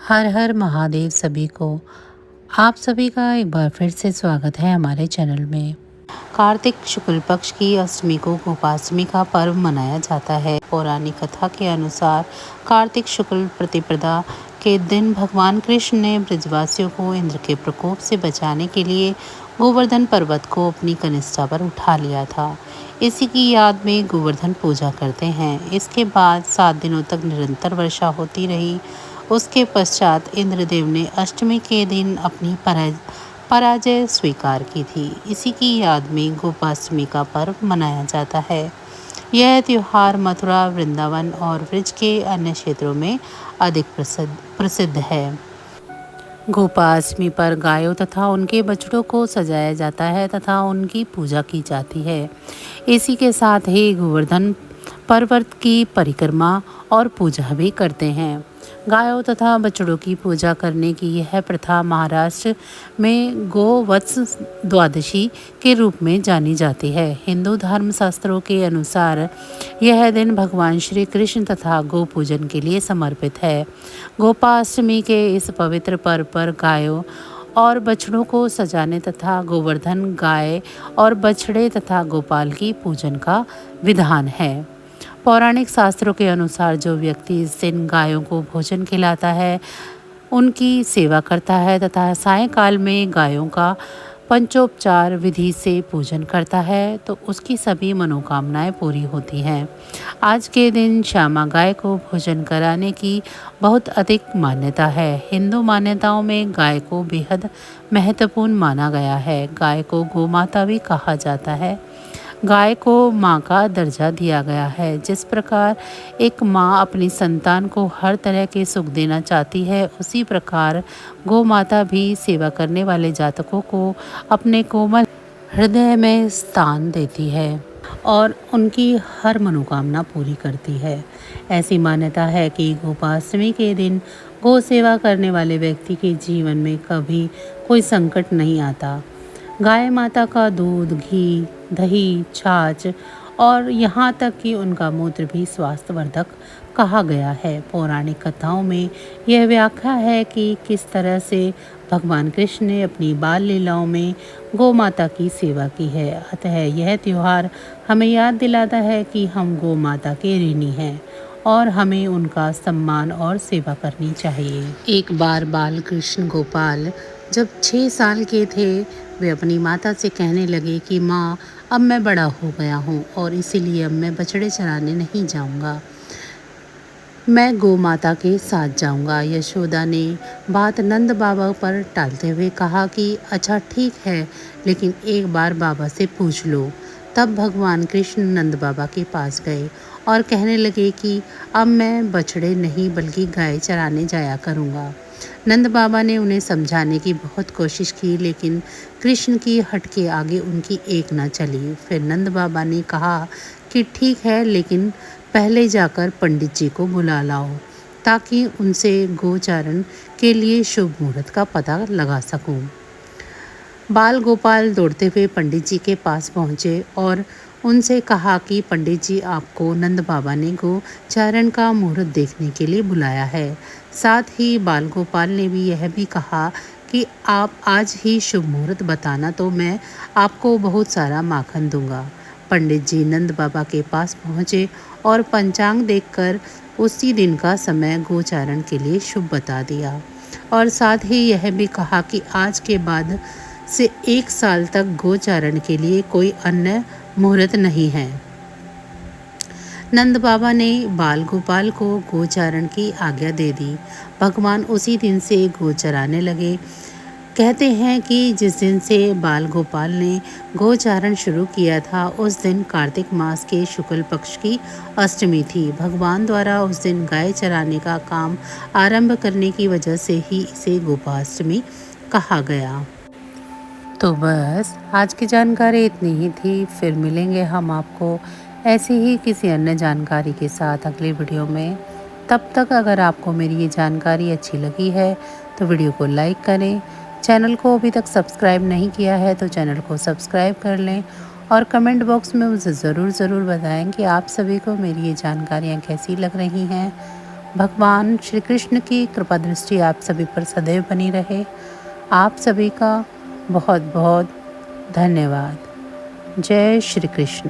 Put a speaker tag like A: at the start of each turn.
A: हर हर महादेव सभी को। आप सभी का एक बार फिर से स्वागत है हमारे चैनल में। कार्तिक शुक्ल पक्ष की अष्टमी को गोपाष्टमी का पर्व मनाया जाता है। पौराणिक कथा के अनुसार कार्तिक शुक्ल प्रतिपदा के दिन भगवान कृष्ण ने ब्रजवासियों को इंद्र के प्रकोप से बचाने के लिए गोवर्धन पर्वत को अपनी कनिष्ठा पर उठा लिया था। इसी की याद में गोवर्धन पूजा करते हैं। इसके बाद 7 दिनों तक निरंतर वर्षा होती रही। उसके पश्चात इंद्रदेव ने अष्टमी के दिन अपनी पराजय स्वीकार की थी। इसी की याद में गोपाष्टमी का पर्व मनाया जाता है। यह त्योहार मथुरा, वृंदावन और ब्रज के अन्य क्षेत्रों में अधिक प्रसिद्ध है। गोपाष्टमी पर गायों तथा उनके बछड़ों को सजाया जाता है तथा उनकी पूजा की जाती है। इसी के साथ ही गोवर्धन पर्वत की परिक्रमा और पूजा भी करते हैं। गायों तथा बछड़ों की पूजा करने की यह प्रथा महाराष्ट्र में गोवत्स द्वादशी के रूप में जानी जाती है। हिंदू धर्म शास्त्रों के अनुसार यह दिन भगवान श्री कृष्ण तथा गो पूजन के लिए समर्पित है। गोपाष्टमी के इस पवित्र पर्व पर गायों और बछड़ों को सजाने तथा गोवर्धन गाय और बछड़े तथा गोपाल की पूजन का विधान है। पौराणिक शास्त्रों के अनुसार जो व्यक्ति इस दिन गायों को भोजन खिलाता है, उनकी सेवा करता है तथा सायंकाल में गायों का पंचोपचार विधि से पूजन करता है तो उसकी सभी मनोकामनाएं पूरी होती हैं। आज के दिन श्यामा गाय को भोजन कराने की बहुत अधिक मान्यता है। हिंदू मान्यताओं में गाय को बेहद महत्वपूर्ण माना गया है। गाय को गोमाता भी कहा जाता है। गाय को माँ का दर्जा दिया गया है। जिस प्रकार एक माँ अपनी संतान को हर तरह के सुख देना चाहती है, उसी प्रकार गौ माता भी सेवा करने वाले जातकों को अपने कोमल हृदय में स्थान देती है और उनकी हर मनोकामना पूरी करती है। ऐसी मान्यता है कि गोपाष्टमी के दिन गौ सेवा करने वाले व्यक्ति के जीवन में कभी कोई संकट नहीं आता। गाय माता का दूध, घी, दही, छाछ और यहाँ तक कि उनका मूत्र भी स्वास्थ्यवर्धक कहा गया है। पौराणिक कथाओं में यह व्याख्या है कि किस तरह से भगवान कृष्ण ने अपनी बाल लीलाओं में गौ माता की सेवा की है। अतः यह त्योहार हमें याद दिलाता है कि हम गौ माता के ऋणी हैं और हमें उनका सम्मान और सेवा करनी चाहिए। एक बार बाल कृष्ण गोपाल जब 6 साल के थे, वे अपनी माता से कहने लगे कि माँ, अब मैं बड़ा हो गया हूँ और इसीलिए अब मैं बछड़े चराने नहीं जाऊँगा, मैं गौ माता के साथ जाऊँगा। यशोदा ने बात नंद बाबा पर टालते हुए कहा कि अच्छा ठीक है, लेकिन एक बार बाबा से पूछ लो। तब भगवान कृष्ण नंद बाबा के पास गए और कहने लगे कि अब मैं बछड़े नहीं बल्कि गाय चराने जाया करूँगा। नंद बाबा ने उन्हें समझाने की बहुत कोशिश की, लेकिन कृष्ण की हट के आगे उनकी एक न चली। फिर नंद बाबा ने कहा कि ठीक है, लेकिन पहले जाकर पंडित जी को बुला लाओ ताकि उनसे गोचारण के लिए शुभ मुहूर्त का पता लगा सकूं। बाल गोपाल दौड़ते हुए पंडित जी के पास पहुँचे और उनसे कहा कि पंडित जी, आपको नंद बाबा ने गोचारण का मुहूर्त देखने के लिए बुलाया है। साथ ही बाल गोपाल ने भी यह भी कहा कि आप आज ही शुभ मुहूर्त बताना तो मैं आपको बहुत सारा माखन दूंगा। पंडित जी नंद बाबा के पास पहुँचे और पंचांग देखकर उसी दिन का समय गोचारण के लिए शुभ बता दिया और साथ ही यह भी कहा कि आज के बाद से 1 साल तक गोचारण के लिए कोई अन्य मुहूर्त नहीं है। नंद बाबा ने बाल गोपाल को गोचारण की आज्ञा दे दी। भगवान उसी दिन से गो चराने लगे। कहते हैं कि जिस दिन से बाल गोपाल ने गोचारण शुरू किया था, उस दिन कार्तिक मास के शुक्ल पक्ष की अष्टमी थी। भगवान द्वारा उस दिन गाय चराने का काम आरंभ करने की वजह से ही इसे गोपाष्टमी कहा गया। तो बस आज की जानकारी इतनी ही थी। फिर मिलेंगे हम आपको ऐसी ही किसी अन्य जानकारी के साथ अगले वीडियो में। तब तक अगर आपको मेरी ये जानकारी अच्छी लगी है तो वीडियो को लाइक करें। चैनल को अभी तक सब्सक्राइब नहीं किया है तो चैनल को सब्सक्राइब कर लें और कमेंट बॉक्स में मुझे ज़रूर बताएं कि आप सभी को मेरी ये जानकारियाँ कैसी लग रही हैं। भगवान श्री कृष्ण की कृपा दृष्टि आप सभी पर सदैव बनी रहे। आप सभी का बहुत बहुत धन्यवाद। जय श्री कृष्ण।